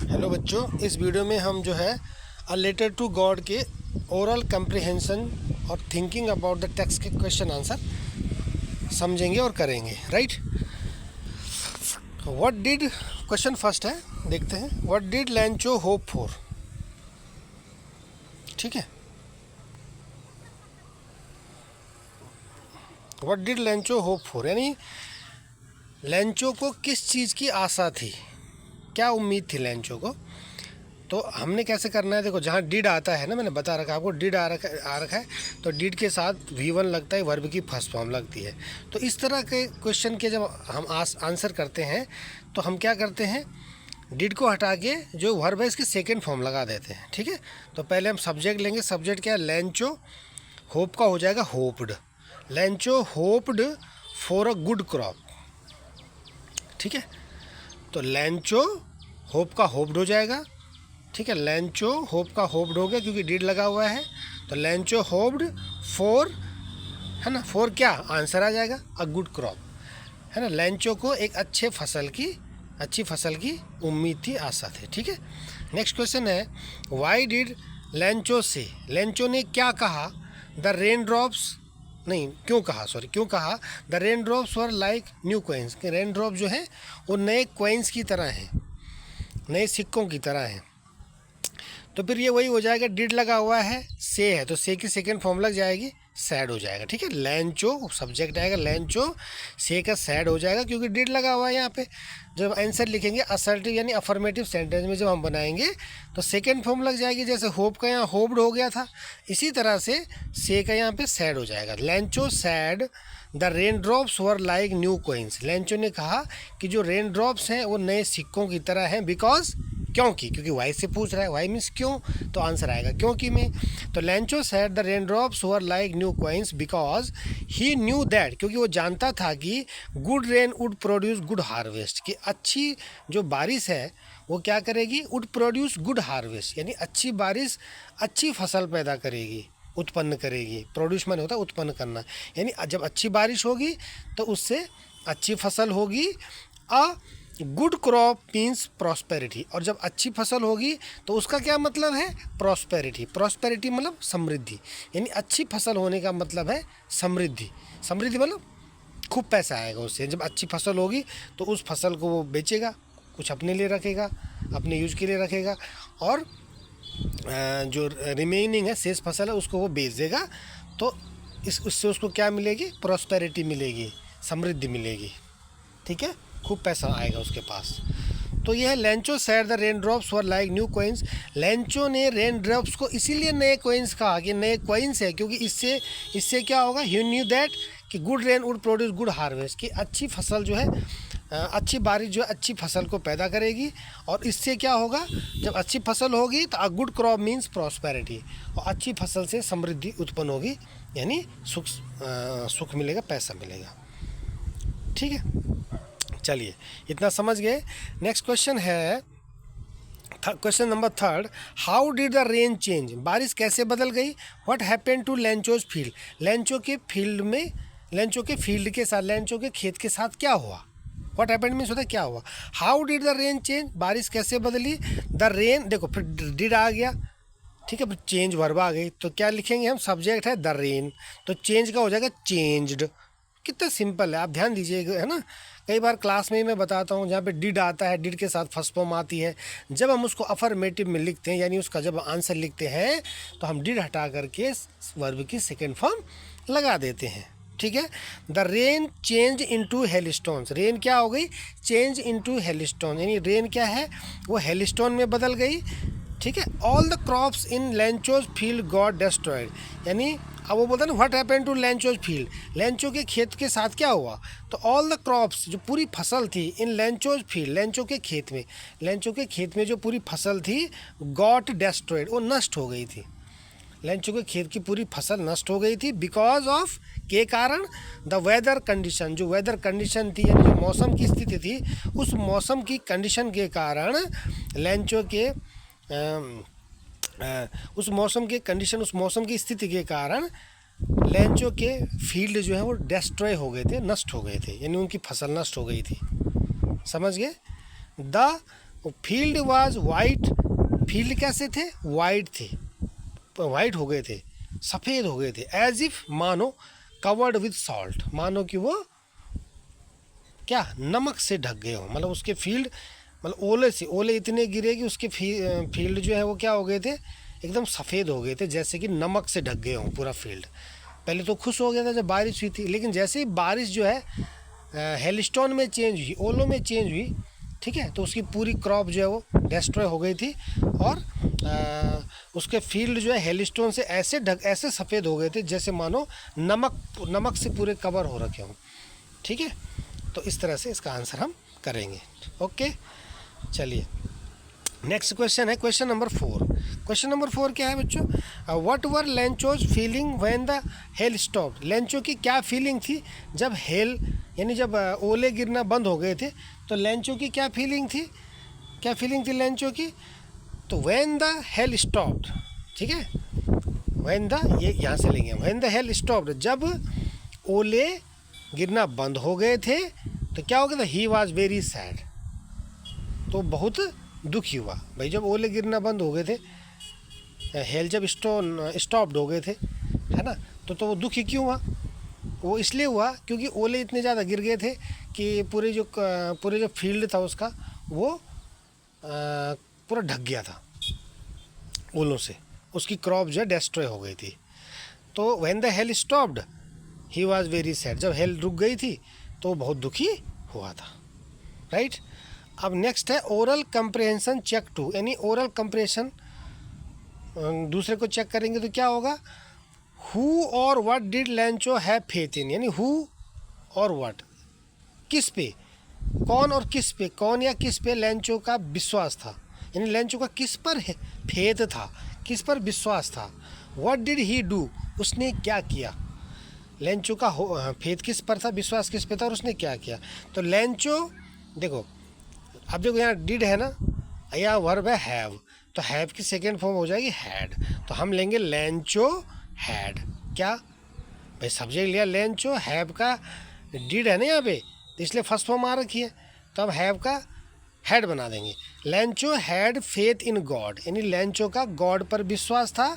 Hello बच्चों, इस video में हम जो है अ लेटर टू गॉड के ओरल कंप्रिहेंशन और थिंकिंग अबाउट द टेक्स्ट के क्वेश्चन आंसर समझेंगे और करेंगे। Right, what did, question first है, देखते हैं। What did लैंचो hope for. ठीक है, व्हाट डिड लैंचो होप फॉर, यानी लैंचो को किस चीज़ की आशा थी, क्या उम्मीद थी लैंचो को। तो हमने कैसे करना है, देखो जहाँ डिड आता है ना, मैंने बता रखा आपको, डिड आ रखा है तो डिड के साथ V1 लगता है, वर्ब की फर्स्ट फॉर्म लगती है। तो इस तरह के क्वेश्चन के जब हम आंसर करते हैं तो हम क्या करते हैं, डिड को हटा के जो वर्ब है इसकी सेकेंड फॉर्म लगा देते हैं। ठीक है, तो पहले हम सब्जेक्ट लेंगे। सब्जेक्ट क्या है, लैंचो, होप का हो जाएगा hoped. लैंचो hoped for a good crop. ठीक है, तो लैंचो होप का होप्ड हो जाएगा। ठीक है, लैंचो होप का होप्ड हो गया क्योंकि डिड लगा हुआ है। तो लैंचो होप्ड फॉर, है ना, फॉर क्या आंसर आ जाएगा, अ गुड क्रॉप, है ना। लैंचो को एक अच्छी फसल की उम्मीद थी, आशा थी। ठीक है, नेक्स्ट क्वेश्चन है, वाई डिड लैंचो से, लैंचो ने क्या कहा, द रेन ड्रॉप्स, नहीं क्यों कहा the rain drops were like new coins, कि रेन ड्रॉप जो है वो नए कॉइन्स की तरह हैं, नए सिक्कों की तरह हैं। तो फिर ये वही हो जाएगा, डिड लगा हुआ है, से है तो से की सेकेंड फॉर्म लग जाएगी, सैड हो जाएगा। ठीक है, लैंचो सब्जेक्ट आएगा, लैंचो से का सैड हो जाएगा क्योंकि डिड लगा हुआ है यहाँ पे। जब आंसर लिखेंगे असर्टिव यानी अफर्मेटिव सेंटेंस में जब हम बनाएंगे तो सेकेंड फॉर्म लग जाएगी, जैसे होप का यहाँ होप्ड हो गया था, इसी तरह से का यहाँ पे सैड हो जाएगा। लैंचो sad the rain drops were like new coins, लैंचो ने कहा कि जो रेन ड्रॉप्स हैं वो नए सिक्कों की तरह हैं, बिकॉज, क्योंकि वाई से पूछ रहा है, वाई मीन्स क्यों, तो आंसर आएगा क्योंकि में। तो लैंचो said the rain drops were like new coins because he knew that, क्योंकि वो जानता था कि good rain would produce good harvest, कि अच्छी जो बारिश है वो क्या करेगी, वुड प्रोड्यूस गुड हार्वेस्ट, यानी अच्छी बारिश अच्छी फसल पैदा करेगी, उत्पन्न करेगी। प्रोड्यूस माने होता है उत्पन्न करना, यानी जब अच्छी बारिश होगी तो उससे अच्छी फसल होगी। गुड क्रॉप मीन्स प्रॉस्पेरिटी, और जब अच्छी फसल होगी तो उसका क्या मतलब है, प्रॉस्पेरिटी। प्रॉस्पेरिटी मतलब समृद्धि, यानी अच्छी फसल होने का मतलब है समृद्धि। समृद्धि मतलब खूब पैसा आएगा उससे। जब अच्छी फसल होगी तो उस फसल को वो बेचेगा, कुछ अपने लिए रखेगा, अपने यूज के लिए रखेगा, और जो रिमेनिंग है शेष फसल है उसको वो बेच देगा। तो उससे उसको क्या मिलेगी, प्रॉस्पेरिटी मिलेगी, समृद्धि मिलेगी। ठीक है, खूब पैसा आएगा उसके पास। तो यह है लैंचो sad the rain drops were like new coins. लैंचो ने रेन ड्रॉप्स को इसीलिए नए कॉइन्स कहा कि नए कॉइन्स है, क्योंकि इससे क्या होगा, ही न्यू दैट कि good rain would produce good harvest, कि अच्छी फसल जो है, अच्छी बारिश जो है अच्छी फसल को पैदा करेगी। और इससे क्या होगा, जब अच्छी फसल होगी तो a good crop means prosperity, और अच्छी फसल से समृद्धि उत्पन्न होगी, यानी सुख मिलेगा, पैसा मिलेगा। ठीक है, चलिए इतना समझ गए। नेक्स्ट क्वेश्चन है, question number third, how did the rain change, बारिश कैसे बदल गई। What happened to Lencho's field, Lencho के फील्ड में, लैंचो के फील्ड के साथ, लैंचो के खेत के साथ क्या हुआ। व्हाट हैपेंड मीन्स होता है क्या हुआ। How did the rain change, बारिश कैसे बदली। द रेन, देखो फिर डिड आ गया, ठीक है, फिर चेंज वर्ब आ गई, तो क्या लिखेंगे हम, सब्जेक्ट है द रेन, तो चेंज का हो जाएगा चेंज्ड। कितना सिंपल है, आप ध्यान दीजिएगा, है ना। कई बार क्लास में ही मैं बताता हूँ, जहाँ पे डिड आता है, डिड के साथ फर्स्ट फॉर्म आती है, जब हम उसको अफर्मेटिव में लिखते हैं, यानी उसका जब आंसर लिखते हैं तो हम डिड हटा करके वर्ब की सेकेंड फॉर्म लगा देते हैं। ठीक है, the rain change into hailstones, rain क्या हो गई, चेंज इनटू हेलस्टोन, यानी रेन क्या है, वो हेलस्टोन में बदल गई। ठीक है, all the crops in Lencho's field got destroyed, यानी अब वो बोलता है ना, what happened to Lencho's field, Lencho के खेत के साथ क्या हुआ, तो ऑल द क्रॉप्स, जो पूरी फसल थी, इन लैंचोज फील्ड, लैंचो के खेत में जो पूरी फसल थी, गॉट डिस्ट्रॉयड, वो नष्ट हो गई थी। लैंचो के खेत की पूरी फसल नष्ट हो गई थी, बिकॉज ऑफ, के कारण, द वेदर कंडीशन, जो वेदर कंडीशन थी, यानी जो मौसम की स्थिति थी, उस मौसम की कंडीशन के कारण लैंचो के उस मौसम के कंडीशन, उस मौसम की स्थिति के कारण लैंचो के फील्ड जो है वो डिस्ट्रॉय हो गए थे, नष्ट हो गए थे, यानी उनकी फसल नष्ट हो गई थी। समझ गए। The field was white, field कैसे थे, वाइट थे, वाइट हो गए थे, सफ़ेद हो गए थे, एज इफ मानो कवर्ड विद सॉल्ट, मानो कि वो क्या नमक से ढक गए हो, मतलब उसके फील्ड, मतलब ओले से, ओले इतने गिरे कि उसके फील्ड जो है वो क्या हो गए थे, एकदम सफ़ेद हो गए थे, जैसे कि नमक से ढक गए हों पूरा फील्ड। पहले तो खुश हो गया था जब बारिश हुई थी, लेकिन जैसे ही बारिश जो है हेलस्टोन में चेंज हुई, ओलों में चेंज हुई, ठीक है, तो उसकी पूरी क्रॉप जो है वो डिस्ट्रॉय हो गई थी, और उसके फील्ड जो है हेलस्टोन से ऐसे सफ़ेद हो गए थे जैसे मानो नमक से पूरे कवर हो रखे हों। ठीक है, तो इस तरह से इसका आंसर हम करेंगे। ओके, चलिए नेक्स्ट क्वेश्चन है क्वेश्चन नंबर 4। क्वेश्चन नंबर 4 क्या है बच्चों, what were Lencho's feeling when the hell stopped, Lencho की क्या फीलिंग थी जब हेल यानी जब ओले गिरना बंद हो गए थे, तो लेंचो की क्या फीलिंग थी, क्या फीलिंग थी लेंचो की, तो व्हेन द हेल स्टॉप्ड, ठीक है, व्हेन द, ये यहाँ से लेंगे, व्हेन द हेल स्टॉप्ड, जब ओले गिरना बंद हो गए थे तो क्या हो गया था, ही वॉज वेरी सैड, तो बहुत दुखी हुआ। भाई जब ओले गिरना बंद हो गए थे, हेल जब स्टॉप्ड हो गए थे, है ना, तो वो दुखी क्यों हुआ, वो इसलिए हुआ क्योंकि ओले इतने ज़्यादा गिर गए थे कि पूरे जो फील्ड था उसका वो पूरा ढक गया था ओलों से, उसकी क्रॉप जो है डिस्ट्रॉय हो गई थी। तो when the hell stopped he was very sad, जब हेल रुक गई थी तो बहुत दुखी हुआ था। राइट, अब नेक्स्ट है ओरल कंप्रेहेंशन चेक 2, यानी ओरल कंप्रेशन दूसरे को चेक करेंगे तो क्या होगा, हु और what did Lencho have faith in, यानी हु और व्हाट, किस पे, कौन और किस पे, कौन या किस पे लेंचो का विश्वास था, यानी लेंचो का किस पर फेथ था, किस पर विश्वास था। व्हाट डिड ही डू, उसने क्या किया, लेंचो का फेथ किस पर था, विश्वास किस पे था, और उसने क्या किया। तो लेंचो देखो, अब देखो यहाँ डिड है ना, यहाँ वर्ब है हैव, तो हैव की सेकेंड फॉर्म हो जाएगी हैड, तो हम लेंगे लेंचो हैड, क्या भाई सब्जेक्ट लिया लेंचो, हैव का डिड है ना यहाँ पे, तो इसलिए फर्स्ट फॉर्म आ रखी है, तो हम हैव का हैड बना देंगे। Lencho had faith in God, यानी लेंचो का गॉड पर विश्वास था।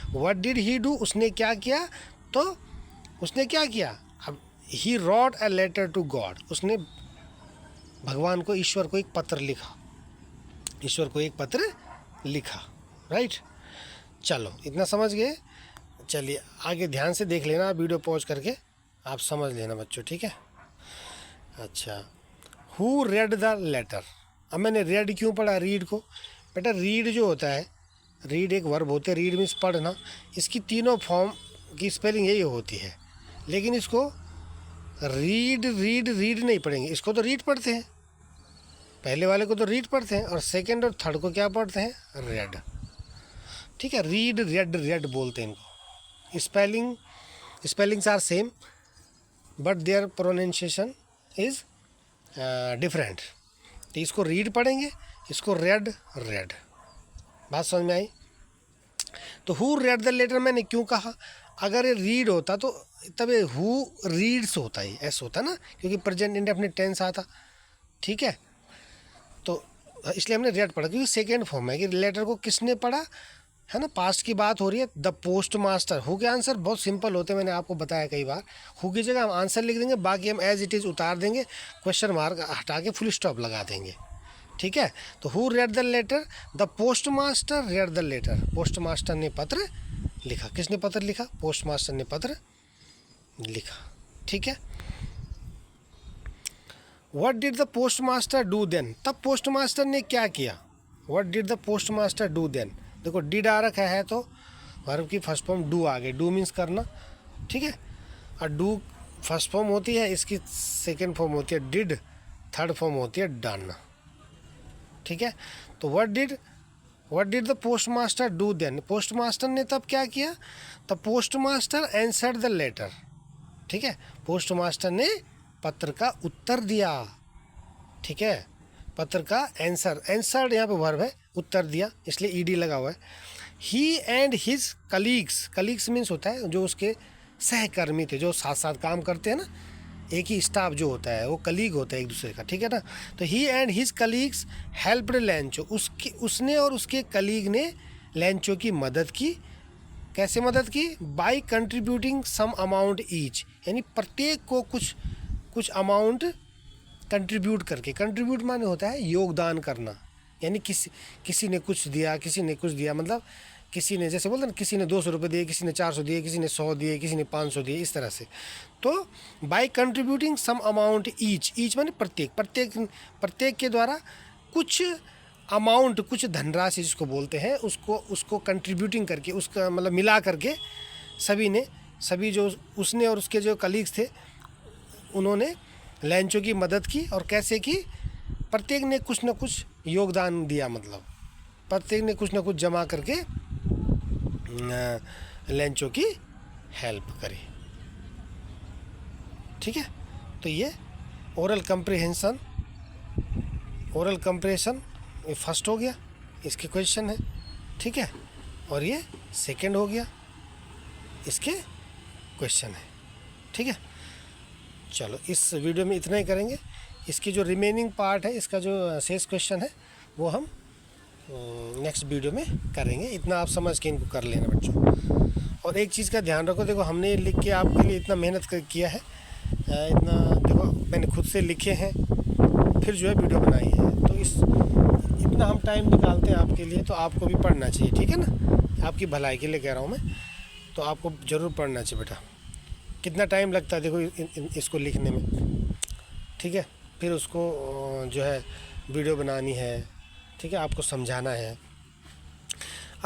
व्हाट डिड ही डू, उसने क्या किया, तो उसने क्या किया, अब he wrote a letter to God, उसने भगवान को, ईश्वर को एक पत्र लिखा, ईश्वर को एक पत्र लिखा। राइट, चलो इतना समझ गए, चलिए आगे ध्यान से देख लेना, वीडियो पॉज करके आप समझ लेना बच्चों, ठीक है। अच्छा, हु रेड द लेटर, अब मैंने रेड क्यों पढ़ा रीड को, बेटा रीड जो होता है, रीड एक वर्ब होते हैं, रीड मीन्स पढ़ना, इसकी तीनों फॉर्म की स्पेलिंग यही होती है, लेकिन इसको रीड रीड रीड नहीं पढ़ेंगे, इसको तो रीड पढ़ते हैं, पहले वाले को तो रीड पढ़ते हैं, और सेकंड और थर्ड को क्या पढ़ते हैं, रेड। ठीक है, रीड रेड रेड बोलते हैं इनको। Spellings are same but their pronunciation is different. तो इसको रीड पढ़ेंगे, इसको रेड रेड। बात समझ में आई। तो हु रेड द लेटर मैंने क्यों कहा, अगर ये रीड होता तो तब ये हु रीड्स होता ही, ऐसा होता ना, क्योंकि प्रेजेंट इंडेफिनिट टेंस आता। ठीक है, तो इसलिए हमने रेड पढ़ा, क्योंकि सेकेंड फॉर्म है कि लेटर को किसने पढ़ा, है ना, पास्ट की बात हो रही है। द पोस्ट मास्टर, हु के आंसर बहुत सिंपल होते हैं, मैंने आपको बताया कई बार। हु की जगह हम आंसर लिख देंगे, बाकी हम एज इट इज़ उतार देंगे, क्वेश्चन मार्क हटा के फुल स्टॉप लगा देंगे। ठीक है, तो who read the letter, the postmaster read the letter, postmaster ने पत्र लिखा। किसने पत्र लिखा, पोस्ट मास्टर ने पत्र लिखा। ठीक है, what did the postmaster do then, तब पोस्ट मास्टर ने क्या किया। What did the postmaster do then, देखो डिड आ रखा है तो वर्ब की फर्स्ट फॉर्म डू आ गई, डू मीन्स करना। ठीक है, और डू फर्स्ट फॉर्म होती है, इसकी सेकेंड फॉर्म होती है डिड, थर्ड फॉर्म होती है डन। ठीक है, तो what did the postmaster do then, postmaster ने तब क्या किया, the postmaster answered the letter. ठीक है, पोस्ट मास्टर ने पत्र का उत्तर दिया। ठीक है, पत्र का आंसर्ड यहाँ पे वर्ब है, उत्तर दिया, इसलिए ईडी लगा हुआ है। ही एंड हिज कलीग्स मीन्स होता है जो उसके सहकर्मी थे, जो साथ साथ काम करते हैं ना, एक ही स्टाफ जो होता है वो कलीग होता है एक दूसरे का, ठीक है ना। तो he and his colleagues helped Lencho, उसने और उसके कलीग ने लैंचो की मदद की। कैसे मदद की? By contributing some amount each, यानी प्रत्येक को कुछ अमाउंट कंट्रीब्यूट करके। कंट्रीब्यूट माने होता है योगदान करना, यानी किसी ने कुछ दिया, किसी ने कुछ दिया, मतलब किसी ने, जैसे बोलते हैं ना, किसी ने 200 रुपये दिए, किसी ने 400 दिए, किसी ने 100 दिए, किसी ने 500 दिए, इस तरह से। तो by contributing some amount each माने प्रत्येक के द्वारा कुछ अमाउंट, कुछ धनराशि जिसको बोलते हैं, उसको कंट्रीब्यूटिंग करके, उसका मतलब मिला करके सभी जो उसने और उसके जो कलीग्स थे उन्होंने लैंचो की मदद की। और कैसे की? प्रत्येक ने कुछ ना कुछ योगदान दिया, मतलब प्रत्येक ने कुछ ना कुछ जमा करके लैंचो की हेल्प करी, ठीक है। तो ये ओरल कंप्रेशन ये फर्स्ट हो गया, इसके क्वेश्चन है, ठीक है। और ये सेकंड हो गया, इसके क्वेश्चन है, ठीक है। चलो इस वीडियो में इतना ही करेंगे। इसकी जो रिमेनिंग पार्ट है, इसका जो शेष क्वेश्चन है, वो हम नेक्स्ट वीडियो में करेंगे। इतना आप समझ के इनको कर लेना बच्चों। और एक चीज़ का ध्यान रखो, देखो हमने लिख के आपके लिए इतना मेहनत किया है, इतना देखो मैंने खुद से लिखे हैं, फिर जो है वीडियो बनाई है। तो इतना हम टाइम निकालते हैं आपके लिए, तो आपको भी पढ़ना चाहिए, ठीक है ना। आपकी भलाई के लिए कह रहा हूँ मैं, तो आपको ज़रूर पढ़ना चाहिए बेटा। कितना टाइम लगता है देखो इसको लिखने में, ठीक है। फिर उसको जो है वीडियो बनानी है, ठीक है, आपको समझाना है।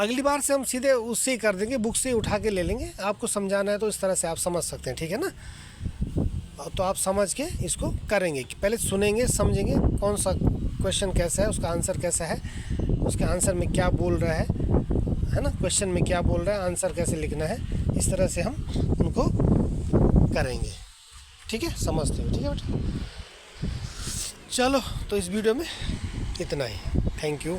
अगली बार से हम सीधे उससे ही कर देंगे, बुक से ही उठा के ले लेंगे। आपको समझाना है तो इस तरह से आप समझ सकते हैं, ठीक है ना। तो आप समझ के इसको करेंगे कि पहले सुनेंगे, समझेंगे कौन सा क्वेश्चन कैसा है, उसका आंसर कैसा है, उसके आंसर में क्या बोल रहा है ना, क्वेश्चन में क्या बोल रहा है, आंसर कैसे लिखना है, इस तरह से हम उनको करेंगे, ठीक है। समझते हो, ठीक है बेटा। चलो तो इस वीडियो में इतना ही। Thank you.